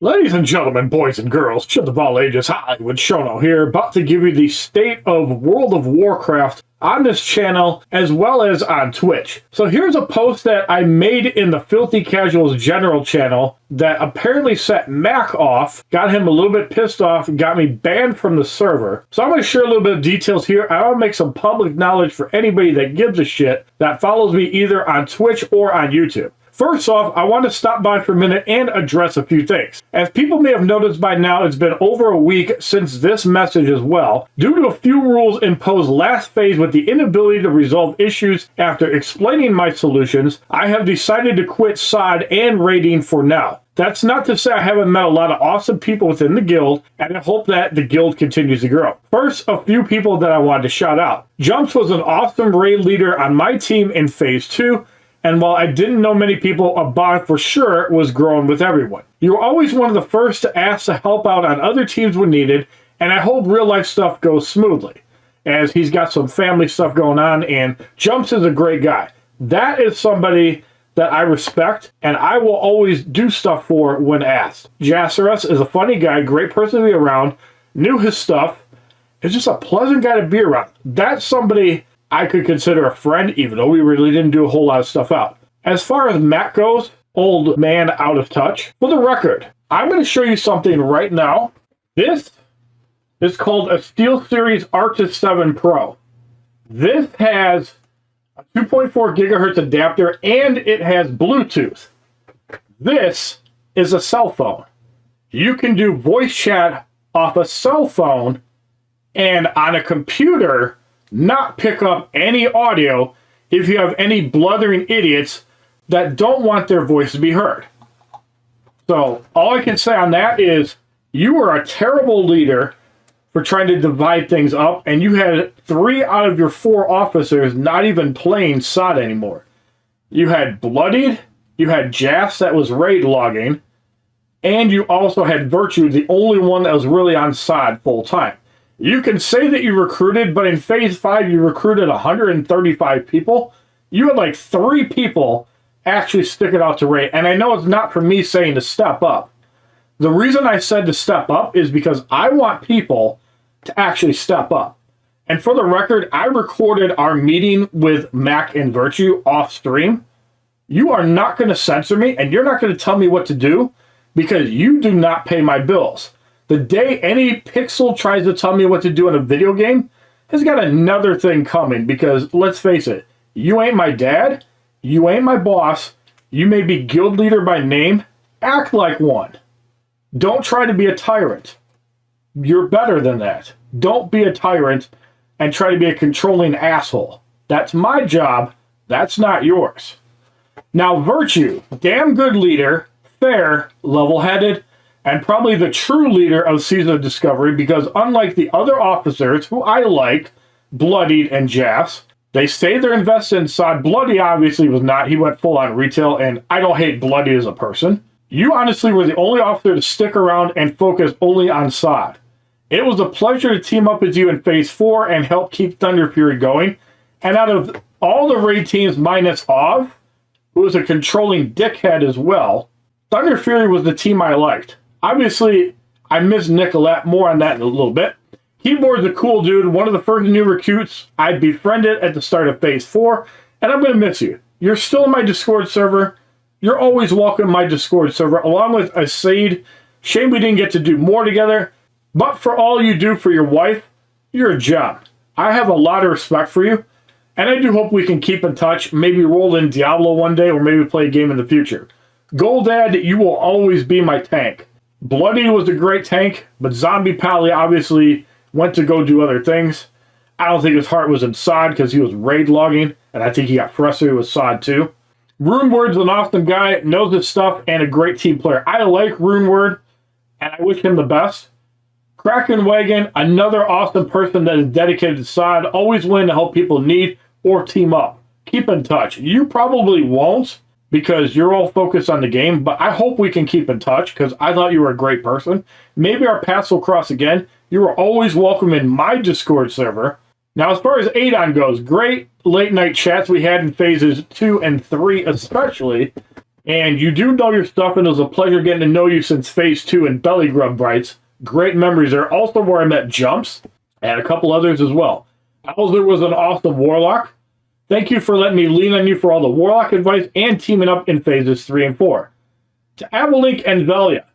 Ladies and gentlemen, boys and girls, children of all ages, HollywoodShono's here, about to give you the state of World of Warcraft on this channel as well as on Twitch. So here's a post that I made in the Filthy Casuals general channel that apparently set Mac off, got him a little bit pissed off, and got me banned from the server. So I'm going to share a little bit of details here. I want to make some public knowledge for anybody that gives a shit that follows me either on Twitch or on YouTube. First off, I want to stop by for a minute and address a few things. As people may have noticed by now, it's been over a week since this message as well. Due to a few rules imposed last phase with the inability to resolve issues after explaining my solutions, I have decided to quit SOD and raiding for now. That's not to say I haven't met a lot of awesome people within the guild, and I hope that the guild continues to grow. First, a few people that I wanted to shout out. Jumps was an awesome raid leader on my team in Phase 2, and while I didn't know many people, a bond for sure was growing with everyone. You were always one of the first to ask to help out on other teams when needed, and I hope real life stuff goes smoothly, as he's got some family stuff going on, and Jumps is a great guy. That is somebody that I respect, and I will always do stuff for when asked. Jasserus is a funny guy, great person to be around, knew his stuff, is just a pleasant guy to be around. That's somebody I could consider a friend, even though we really didn't do a whole lot of stuff out. As far as Matt goes, old man out of touch. For the record, I'm going to show you something right now. This is called a SteelSeries Arctis 7 Pro. This has a 2.4 gigahertz adapter and it has Bluetooth. This is a cell phone. You can do voice chat off a cell phone and on a computer not pick up any audio if you have any blundering idiots that don't want their voice to be heard. So all I can say on that is you are a terrible leader for trying to divide things up, and you had 3 out of your 4 officers not even playing SOD anymore. You had Bloodied, you had Jas that was raid logging, and you also had Virtue, the only one that was really on SOD full time. You can say that you recruited, but in Phase 5, you recruited 135 people. You had like 3 people actually stick it out to raid. And I know it's not for me saying to step up. The reason I said to step up is because I want people to actually step up. And for the record, I recorded our meeting with Mac and Virtue off stream. You are not going to censor me, and you're not going to tell me what to do because you do not pay my bills. The day any pixel tries to tell me what to do in a video game has got another thing coming, because let's face it, you ain't my dad, you ain't my boss, you may be guild leader by name, act like one. Don't try to be a tyrant. You're better than that. Don't be a tyrant and try to be a controlling asshole. That's my job, that's not yours. Now Virtue, damn good leader, fair, level-headed, and probably the true leader of Season of Discovery, because unlike the other officers, who I like, Bloodied and Jas, they say they're invested in SOD. Bloody obviously was not. He went full on retail, and I don't hate Bloody as a person. You honestly were the only officer to stick around and focus only on SOD. It was a pleasure to team up with you in Phase 4 and help keep Thunder Fury going. And out of all the raid teams minus Ov, who was a controlling dickhead as well, Thunder Fury was the team I liked. Obviously, I miss Nicolette, more on that in a little bit. Keyboard's a cool dude, one of the first new recruits I befriended at the start of Phase 4, and I'm going to miss you. You're still in my Discord server. You're always welcome in my Discord server, along with a SOD. Shame we didn't get to do more together, but for all you do for your wife, you're a gem. I have a lot of respect for you, and I do hope we can keep in touch, maybe roll in Diablo one day, or maybe play a game in the future. Goldad, you will always be my tank. Bloody was a great tank, but Zombie Pally obviously went to go do other things. I don't think his heart was in SOD because he was raid logging, and I think he got frustrated with SOD too. Runeword's an awesome guy, knows his stuff, and a great team player. I like Runeword, and I wish him the best. Kraken Wagon, another awesome person that is dedicated to SOD, always willing to help people need or team up. Keep in touch. You probably won't, because you're all focused on the game, but I hope we can keep in touch, because I thought you were a great person. Maybe our paths will cross again. You are always welcome in my Discord server. Now, as far as Adon goes, great late night chats we had in Phases 2 and 3 especially, And you do know your stuff, and it was a pleasure getting to know you since Phase 2 and Belly Grub Bites. Great memories there. Also where I met Jumps, and a couple others as well. Owlzer was an awesome Warlock. Thank you for letting me lean on you for all the Warlock advice and teaming up in Phases 3 and 4. To Avalink and Velia.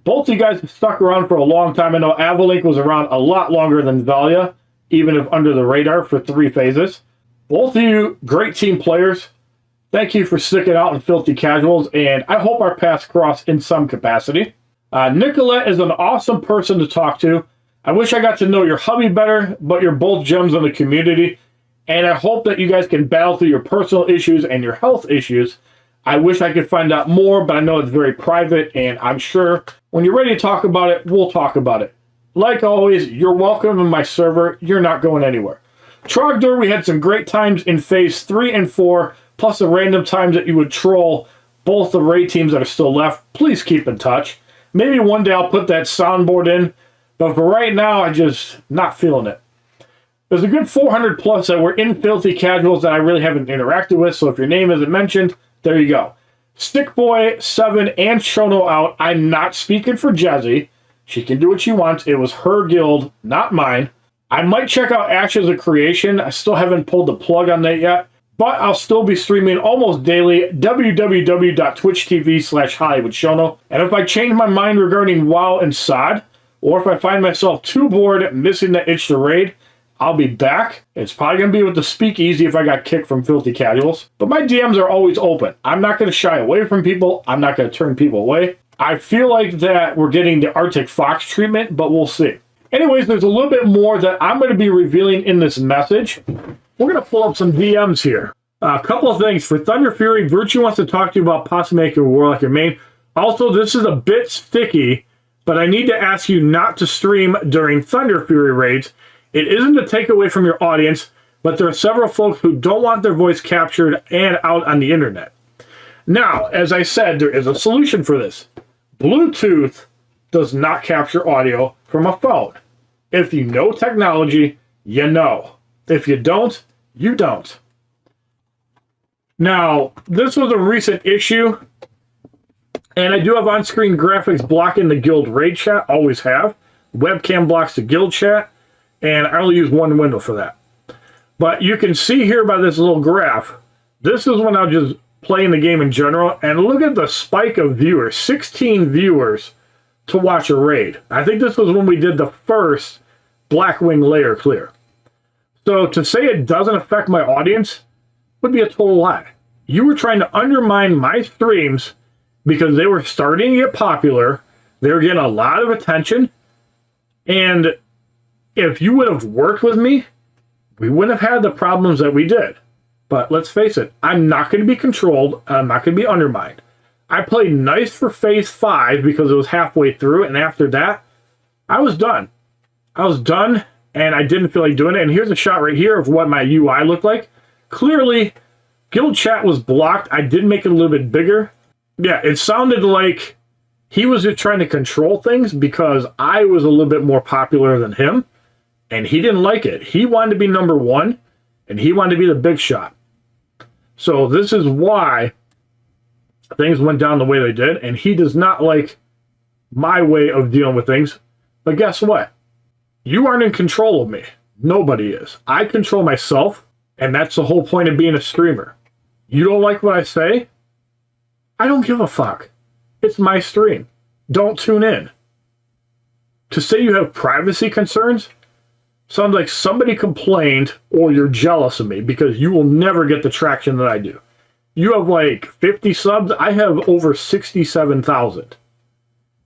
Both of you guys have stuck around for a long time. I know Avalink was around a lot longer than Velia, even if under the radar for 3 phases. Both of you, great team players. Thank you for sticking out in Filthy Casuals, and I hope our paths cross in some capacity. Nicolette is an awesome person to talk to. I wish I got to know your hubby better, but you're both gems in the community, and I hope that you guys can battle through your personal issues and your health issues. I wish I could find out more, but I know it's very private, and I'm sure when you're ready to talk about it, we'll talk about it. Like always, you're welcome in my server. You're not going anywhere. Trogdor, we had some great times in Phase 3 and 4, plus the random times that you would troll both the raid teams that are still left. Please keep in touch. Maybe one day I'll put that soundboard in, but for right now, I'm just not feeling it. There's a good 400 plus that were in Filthy Casuals that I really haven't interacted with, so if your name isn't mentioned, there you go. Stickboy, 7, and Shono out. I'm not speaking for Jezzy. She can do what she wants. It was her guild, not mine. I might check out Ashes of Creation. I still haven't pulled the plug on that yet. But I'll still be streaming almost daily, www.twitch.tv/HollywoodShono. And if I change my mind regarding WoW and SOD, or if I find myself too bored missing the itch to raid, I'll be back. It's probably going to be with the speakeasy if I got kicked from Filthy Casuals. But my DMs are always open. I'm not going to shy away from people. I'm not going to turn people away. I feel like that we're getting the Arctic Fox treatment, but we'll see. Anyways, there's a little bit more that I'm going to be revealing in this message. We're going to pull up some DMs here. A couple of things. For Thunder Fury, Virtue wants to talk to you about possibly making a Warlock your main. Also, this is a bit sticky, but I need to ask you not to stream during Thunder Fury raids. It isn't to take away from your audience, but there are several folks who don't want their voice captured and out on the internet. Now, as I said, there is a solution for this. Bluetooth does not capture audio from a phone. If you know technology, you know. If you don't, you don't. Now, this was a recent issue, and I do have on-screen graphics blocking the guild raid chat, always have. Webcam blocks the guild chat, and I only use one window for that. But you can see here by this little graph, this is when I was just playing the game in general, and look at the spike of viewers, 16 viewers to watch a raid. I think this was when we did the first Blackwing layer clear. So to say it doesn't affect my audience would be a total lie. You were trying to undermine my streams because they were starting to get popular. They were getting a lot of attention. And if you would have worked with me, we wouldn't have had the problems that we did. But let's face it, I'm not going to be controlled. I'm not going to be undermined. I played nice for Phase 5 because it was halfway through. And after that, I was done. I was done, and I didn't feel like doing it. And here's a shot right here of what my UI looked like. Clearly, guild chat was blocked. I did make it a little bit bigger. Yeah, it sounded like he was just trying to control things because I was a little bit more popular than him, and he didn't like it. He wanted to be number one, and he wanted to be the big shot. So this is why things went down the way they did, and he does not like my way of dealing with things. But guess what? You aren't in control of me. Nobody is. I control myself. And that's the whole point of being a streamer. You don't like what I say? I don't give a fuck. It's my stream. Don't tune in. To say you have privacy concerns sounds like somebody complained or you're jealous of me because you will never get the traction that I do. You have like 50 subs. I have over 67,000.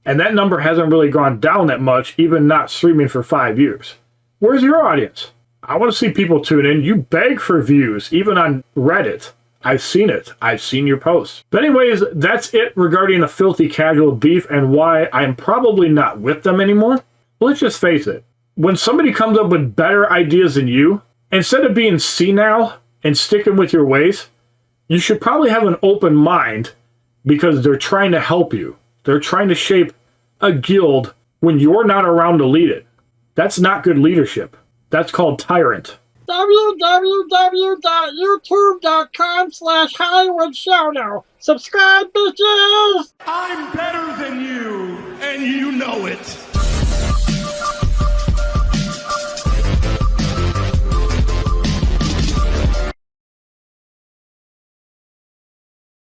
And that number hasn't really gone down that much, even not streaming for 5 years. Where's your audience? I want to see people tune in. You beg for views, even on Reddit. I've seen it. I've seen your posts. But anyways, that's it regarding the Filthy Casual beef and why I'm probably not with them anymore. Let's just face it. When somebody comes up with better ideas than you, instead of being senile and sticking with your ways, you should probably have an open mind because they're trying to help you. They're trying to shape a guild when you're not around to lead it. That's not good leadership. That's called tyrant. www.youtube.com/HollywoodShono. Subscribe, bitches! I'm better than you, and you know it.